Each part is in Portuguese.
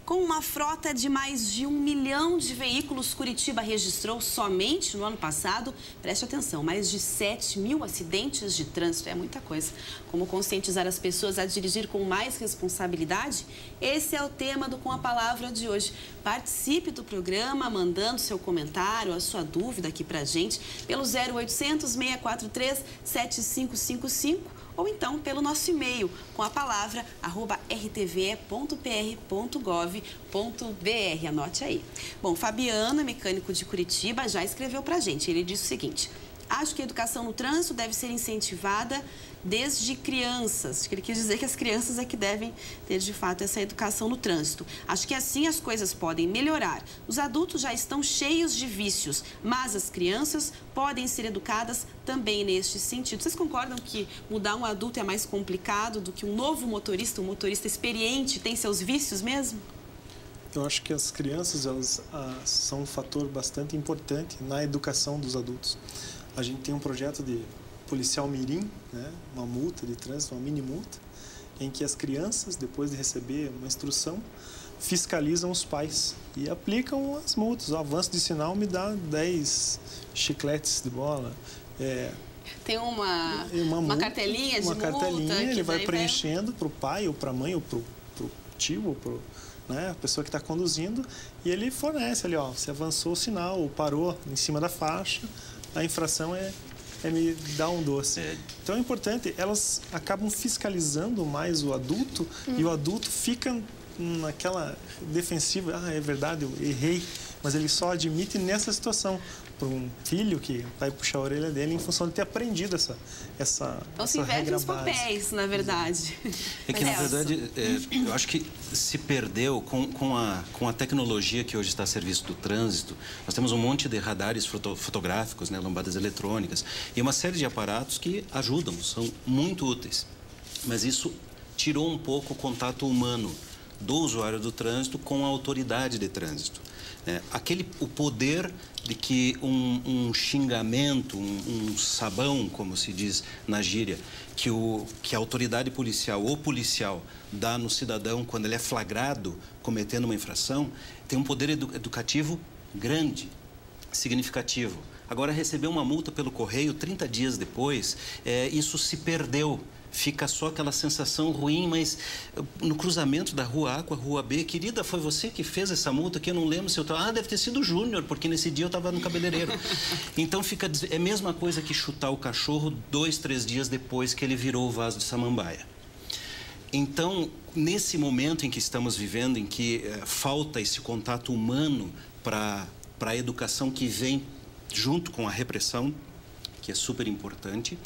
Com uma frota de mais de 1 milhão de veículos, Curitiba registrou somente no ano passado, preste atenção, mais de 7 mil acidentes de trânsito. É muita coisa. Como conscientizar as pessoas a dirigir com mais responsabilidade? Esse é o tema do Com a Palavra de hoje. Participe do programa mandando seu comentário, a sua dúvida aqui pra gente pelo 0800 643 7555 ou então pelo nosso e-mail com a palavra @rtve.pr.gov.br. Anote aí. Bom, Fabiano, mecânico de Curitiba, já escreveu pra gente. Ele disse o seguinte: acho que a educação no trânsito deve ser incentivada desde crianças. Acho que ele quis dizer que as crianças é que devem ter, de fato, essa educação no trânsito. Acho que assim as coisas podem melhorar. Os adultos já estão cheios de vícios, mas as crianças podem ser educadas também neste sentido. Vocês concordam que mudar um adulto é mais complicado do que um novo motorista, um motorista experiente, tem seus vícios mesmo? Eu acho que as crianças, elas são um fator bastante importante na educação dos adultos. A gente tem um projeto de policial mirim, né? Uma multa de trânsito, uma mini multa, em que as crianças, depois de receber uma instrução, fiscalizam os pais e aplicam as multas. O avanço de sinal me dá 10 chicletes de bola. Tem uma cartelinha de multa. Uma cartelinha, ele vai preenchendo para o pai, ou para a mãe, ou para o tio, ou para a pessoa que está conduzindo, e ele fornece ali, ó, você avançou o sinal, ou parou em cima da faixa, a infração é me dar um doce. Então é importante, elas acabam fiscalizando mais o adulto e o adulto fica naquela defensiva, é verdade, eu errei, mas ele só admite nessa situação. Para um filho que vai puxar a orelha dele em função de ter aprendido essa então se inverte os papéis, na verdade. É que, na verdade, eu acho que se perdeu com a tecnologia que hoje está a serviço do trânsito. Nós temos um monte de radares fotográficos, né, lambadas eletrônicas, e uma série de aparatos que ajudam, são muito úteis. Mas isso tirou um pouco o contato humano do usuário do trânsito com a autoridade de trânsito. O poder de que um xingamento, um sabão, como se diz na gíria, que a autoridade policial ou policial dá no cidadão quando ele é flagrado cometendo uma infração, tem um poder educativo grande, significativo. Agora, receber uma multa pelo correio 30 dias depois, isso se perdeu. Fica só aquela sensação ruim, mas no cruzamento da rua A com a rua B, querida, foi você que fez essa multa que eu não lembro se eu estava... deve ter sido o Júnior, porque nesse dia eu estava no cabeleireiro. Então é a mesma coisa que chutar o cachorro 2, 3 dias depois que ele virou o vaso de samambaia. Então, nesse momento em que estamos vivendo, em que falta esse contato humano para a educação que vem junto com a repressão, que é super importante,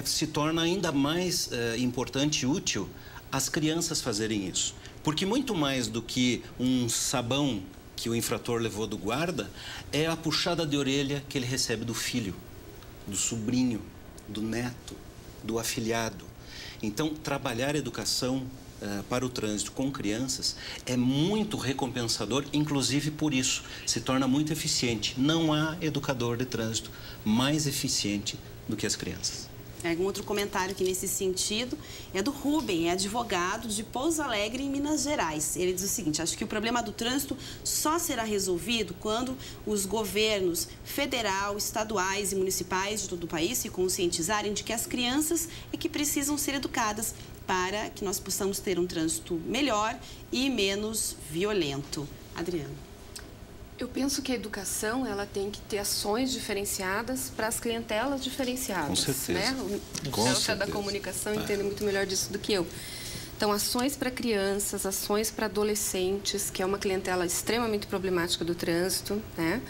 se torna ainda mais importante e útil as crianças fazerem isso. Porque muito mais do que um sabão que o infrator levou do guarda, é a puxada de orelha que ele recebe do filho, do sobrinho, do neto, do afilhado. Então, trabalhar a educação para o trânsito com crianças é muito recompensador, inclusive por isso, se torna muito eficiente. Não há educador de trânsito mais eficiente do que as crianças. Um outro comentário aqui nesse sentido é do Rubem, é advogado de Pouso Alegre, em Minas Gerais. Ele diz o seguinte: acho que o problema do trânsito só será resolvido quando os governos federal, estaduais e municipais de todo o país se conscientizarem de que as crianças é que precisam ser educadas para que nós possamos ter um trânsito melhor e menos violento. Adriana. Eu penso que a educação, ela tem que ter ações diferenciadas para as clientelas diferenciadas. Com certeza. Né? O Celso da comunicação entende muito melhor disso do que eu. Então, ações para crianças, ações para adolescentes, que é uma clientela extremamente problemática do trânsito, né?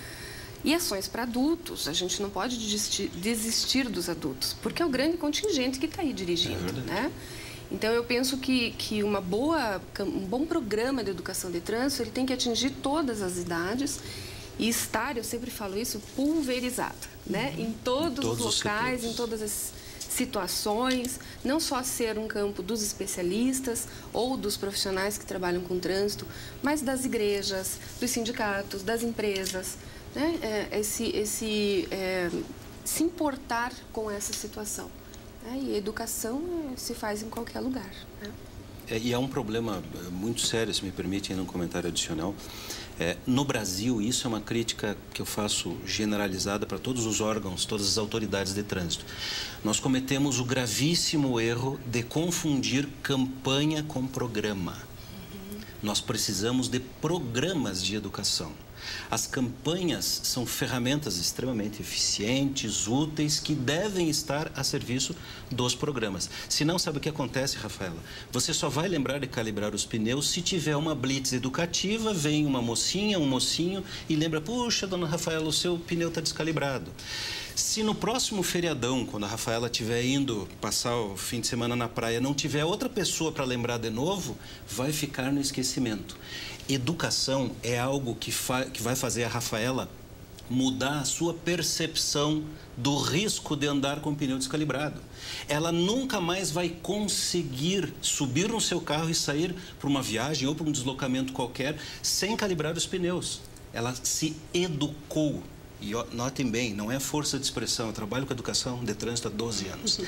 E ações para adultos. A gente não pode desistir dos adultos, porque é o grande contingente que está aí dirigindo, né? Então, eu penso que um bom programa de educação de trânsito, ele tem que atingir todas as idades e estar, eu sempre falo isso, pulverizado, né? Em todos os locais, em todas as situações, não só ser um campo dos especialistas ou dos profissionais que trabalham com trânsito, mas das igrejas, dos sindicatos, das empresas, né? Se importar com essa situação. E a educação se faz em qualquer lugar, né? E é um problema muito sério, se me permite ainda um comentário adicional. No Brasil, isso é uma crítica que eu faço generalizada para todos os órgãos, todas as autoridades de trânsito. Nós cometemos o gravíssimo erro de confundir campanha com programa. Nós precisamos de programas de educação. As campanhas são ferramentas extremamente eficientes, úteis, que devem estar a serviço dos programas. Se não, sabe o que acontece, Rafaela? Você só vai lembrar de calibrar os pneus se tiver uma blitz educativa, vem uma mocinha, um mocinho e lembra, puxa, dona Rafaela, o seu pneu está descalibrado. Se no próximo feriadão, quando a Rafaela estiver indo passar o fim de semana na praia, não tiver outra pessoa para lembrar de novo, vai ficar no esquecimento. Educação é algo que vai fazer a Rafaela mudar a sua percepção do risco de andar com o pneu descalibrado. Ela nunca mais vai conseguir subir no seu carro e sair para uma viagem ou para um deslocamento qualquer sem calibrar os pneus. Ela se educou. E notem bem, não é força de expressão, eu trabalho com educação de trânsito há 12 anos.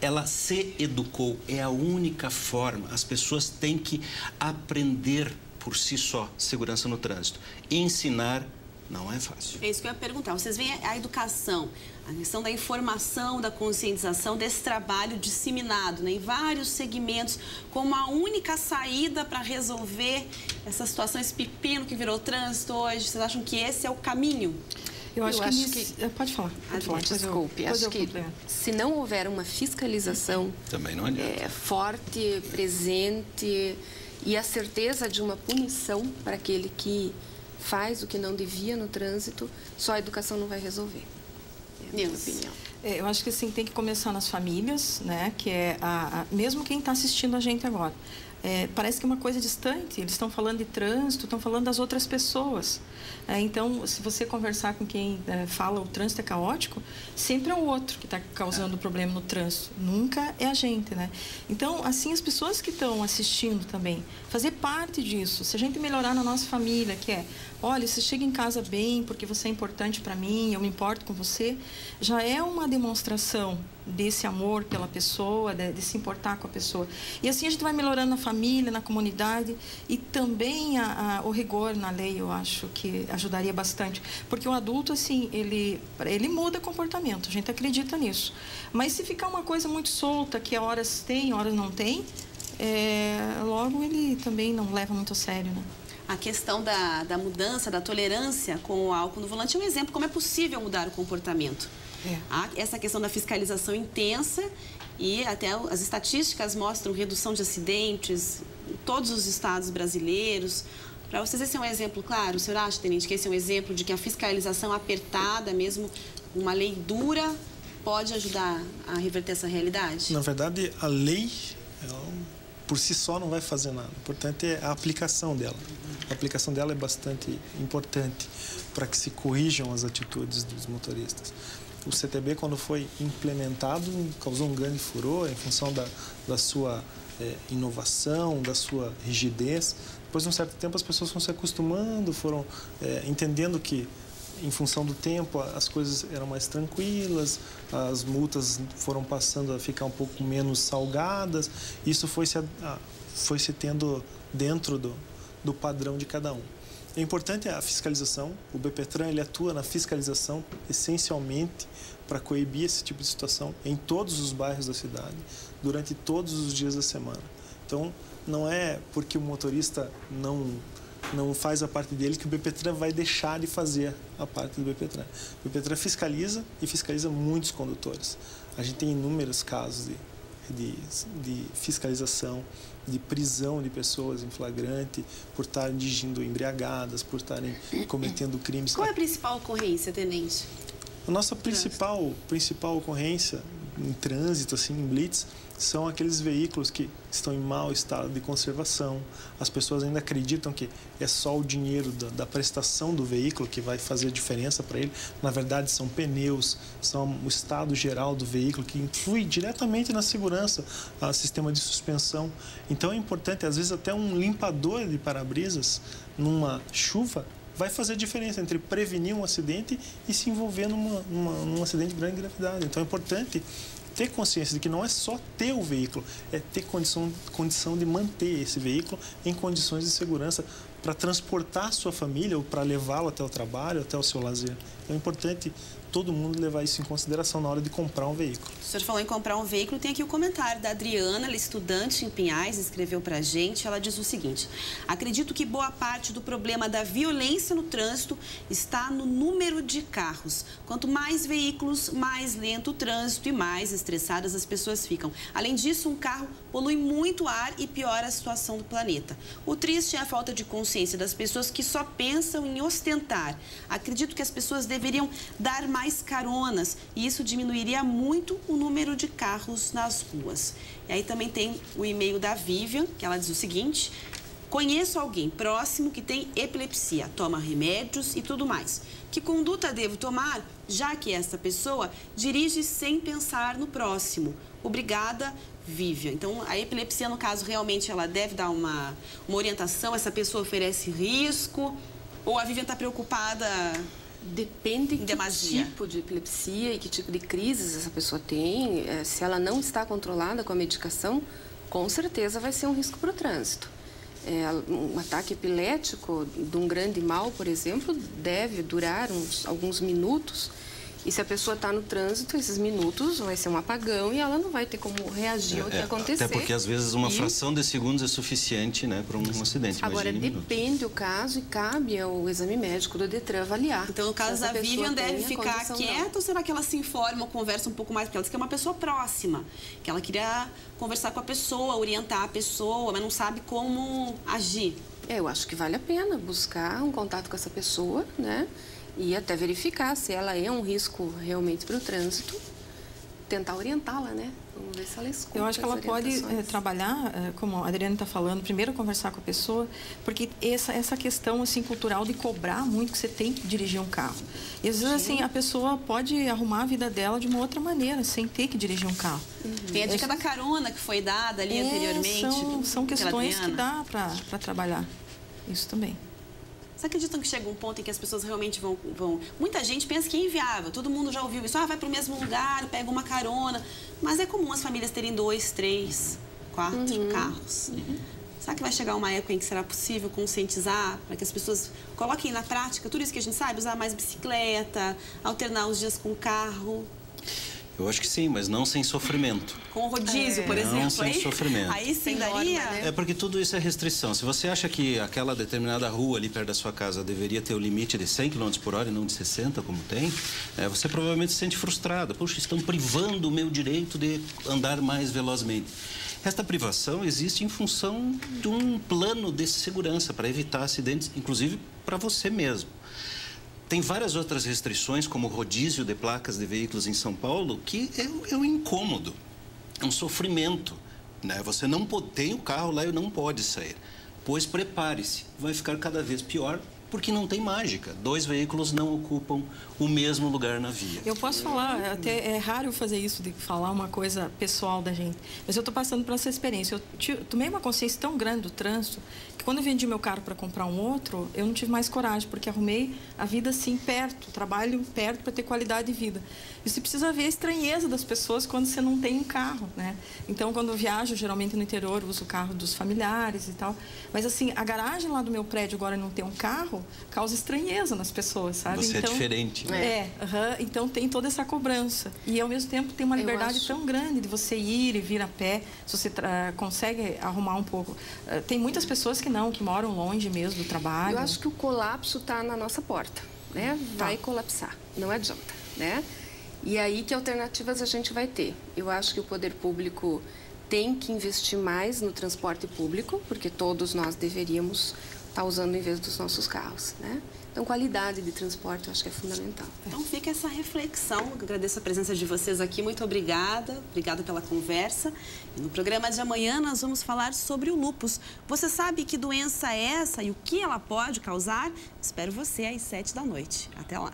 Ela se educou, é a única forma. As pessoas têm que aprender por si só segurança no trânsito. Ensinar não é fácil. É isso que eu ia perguntar. Vocês veem a educação, a questão da informação, da conscientização, desse trabalho disseminado, né, em vários segmentos, como a única saída para resolver essa situação, esse pepino que virou trânsito hoje. Vocês acham que esse é o caminho? Eu acho que... Pode falar. Desculpe. Acho que se não houver uma fiscalização também não adianta. Forte, presente e a certeza de uma punição para aquele que faz o que não devia no trânsito, só a educação não vai resolver. É a minha opinião. Eu acho que assim, tem que começar nas famílias, né? Que é mesmo quem está assistindo a gente agora. Parece que é uma coisa distante, eles estão falando de trânsito, estão falando das outras pessoas. Então, se você conversar com quem fala o trânsito é caótico, sempre é o outro que está causando problema no trânsito, nunca é a gente, né? Então, assim, as pessoas que estão assistindo também, fazer parte disso, se a gente melhorar na nossa família, que é, olha, você chega em casa bem porque você é importante para mim, eu me importo com você, já é uma demonstração desse amor pela pessoa, de se importar com a pessoa. E assim a gente vai melhorando na família, na comunidade e também o rigor na lei, eu acho que ajudaria bastante. Porque o adulto, assim, ele muda comportamento, a gente acredita nisso. Mas se ficar uma coisa muito solta, que horas tem, horas não tem, logo ele também não leva muito a sério, né? A questão da mudança, da tolerância com o álcool no volante é um exemplo como é possível mudar o comportamento. Há essa questão da fiscalização intensa e até as estatísticas mostram redução de acidentes em todos os estados brasileiros. Para vocês, esse é um exemplo claro? O senhor acha, tenente, que esse é um exemplo de que a fiscalização apertada, mesmo uma lei dura, pode ajudar a reverter essa realidade? Na verdade, a lei, por si só, não vai fazer nada. O importante é a aplicação dela. A aplicação dela é bastante importante para que se corrijam as atitudes dos motoristas. O CTB, quando foi implementado, causou um grande furor em função da sua inovação, da sua rigidez. Depois de um certo tempo, as pessoas foram se acostumando, foram entendendo que, em função do tempo, as coisas eram mais tranquilas, as multas foram passando a ficar um pouco menos salgadas. Isso foi se tendo dentro do padrão de cada um. É importante a fiscalização. O BPTran ele atua na fiscalização essencialmente para coibir esse tipo de situação em todos os bairros da cidade, durante todos os dias da semana. Então, não é porque o motorista não faz a parte dele que o BPTran vai deixar de fazer a parte do BPTran. O BPTran fiscaliza e fiscaliza muitos condutores. A gente tem inúmeros casos de fiscalização, de prisão de pessoas em flagrante por estarem dirigindo embriagadas, por estarem cometendo crimes. Qual é a principal ocorrência, tenente? A nossa principal ocorrência em trânsito, assim, em blitz, são aqueles veículos que estão em mau estado de conservação. As pessoas ainda acreditam que é só o dinheiro da prestação do veículo que vai fazer a diferença para ele. Na verdade, são pneus, são o estado geral do veículo que influi diretamente na segurança, o sistema de suspensão. Então, é importante, às vezes, até um limpador de para-brisas numa chuva vai fazer diferença entre prevenir um acidente e se envolver num acidente de grande gravidade. Então, é importante ter consciência de que não é só ter o veículo, é ter condição de manter esse veículo em condições de segurança para transportar a sua família ou para levá-lo até o trabalho, até o seu lazer. Então é importante todo mundo levar isso em consideração na hora de comprar um veículo. O senhor falou em comprar um veículo, tem aqui o comentário da Adriana, ela é estudante em Pinhais, escreveu pra gente, ela diz o seguinte: acredito que boa parte do problema da violência no trânsito está no número de carros. Quanto mais veículos, mais lento o trânsito e mais estressadas as pessoas ficam. Além disso, um carro polui muito ar e piora a situação do planeta. O triste é a falta de consciência das pessoas que só pensam em ostentar. Acredito que as pessoas deveriam dar mais caronas e isso diminuiria muito o número de carros nas ruas. E aí também tem o e-mail da Vivian, que ela diz o seguinte: conheço alguém próximo que tem epilepsia, toma remédios e tudo mais. Que conduta devo tomar, já que essa pessoa dirige sem pensar no próximo? Obrigada, Vivian. Então, a epilepsia, no caso, realmente ela deve dar uma orientação, essa pessoa oferece risco, ou a Vivian está preocupada? Depende que tipo de epilepsia e que tipo de crises essa pessoa tem. Se ela não está controlada com a medicação, com certeza vai ser um risco para o trânsito. Um ataque epilético de um grande mal, por exemplo, deve durar alguns minutos. E se a pessoa está no trânsito, esses minutos vai ser um apagão e ela não vai ter como reagir ao que acontecer. Até porque, às vezes, uma fração de segundos é suficiente, né, para um acidente. Agora, depende o caso e cabe ao exame médico do Detran avaliar. Então, no caso da Vivian, deve ficar quieta ou será que ela se informa ou conversa um pouco mais? Porque ela diz que é uma pessoa próxima, que ela queria conversar com a pessoa, orientar a pessoa, mas não sabe como agir. Eu acho que vale a pena buscar um contato com essa pessoa, né? E até verificar se ela é um risco realmente para o trânsito, tentar orientá-la, né? Vamos ver se ela escuta. Eu acho que ela pode trabalhar, como a Adriana está falando, primeiro conversar com a pessoa, porque essa questão assim, cultural de cobrar muito que você tem que dirigir um carro. E às vezes assim, a pessoa pode arrumar a vida dela de uma outra maneira, sem ter que dirigir um carro. Tem a dica da carona que foi dada ali anteriormente. São questões que dá para trabalhar. Isso também. Vocês acreditam que chega um ponto em que as pessoas realmente vão... Muita gente pensa que é inviável, todo mundo já ouviu isso. Vai para o mesmo lugar, pega uma carona. Mas é comum as famílias terem 2, 3, 4 carros. Será que vai chegar uma época em que será possível conscientizar para que as pessoas coloquem na prática tudo isso que a gente sabe? Usar mais bicicleta, alternar os dias com carro... Eu acho que sim, mas não sem sofrimento. Com o rodízio, por exemplo. Não sem sofrimento. Aí sim daria... É porque tudo isso é restrição. Se você acha que aquela determinada rua ali perto da sua casa deveria ter o limite de 100 km por hora e não de 60, como tem, você provavelmente se sente frustrado. Puxa, estão privando o meu direito de andar mais velozmente. Esta privação existe em função de um plano de segurança para evitar acidentes, inclusive para você mesmo. Tem várias outras restrições, como o rodízio de placas de veículos em São Paulo, que é um incômodo, é um sofrimento, né? Você não tem o carro lá e não pode sair. Pois prepare-se, vai ficar cada vez pior, porque não tem mágica. 2 veículos não ocupam o mesmo lugar na via. Eu posso falar, até é raro fazer isso, de falar uma coisa pessoal da gente, mas eu estou passando por essa experiência. Eu tomei uma consciência tão grande do trânsito, que quando eu vendi meu carro para comprar um outro, eu não tive mais coragem, porque arrumei a vida assim perto, trabalho perto para ter qualidade de vida. E você precisa ver a estranheza das pessoas quando você não tem um carro, né? Então, quando eu viajo, geralmente no interior, eu uso o carro dos familiares e tal. Mas assim, a garagem lá do meu prédio agora não ter um carro, causa estranheza nas pessoas, sabe? Você então, é diferente, né? Então tem toda essa cobrança. E ao mesmo tempo tem uma liberdade tão grande de você ir e vir a pé, se você consegue arrumar um pouco. Tem muitas pessoas que moram longe mesmo do trabalho. Eu acho que o colapso está na nossa porta, né? Vai colapsar, não adianta, né? E aí, que alternativas a gente vai ter? Eu acho que o poder público tem que investir mais no transporte público, porque todos nós deveríamos estar usando em vez dos nossos carros, né? Então, qualidade de transporte eu acho que é fundamental. Então, fica essa reflexão. Eu agradeço a presença de vocês aqui. Muito obrigada. Obrigada pela conversa. E no programa de amanhã, nós vamos falar sobre o lúpus. Você sabe que doença é essa e o que ela pode causar? Espero você às 7 da noite. Até lá.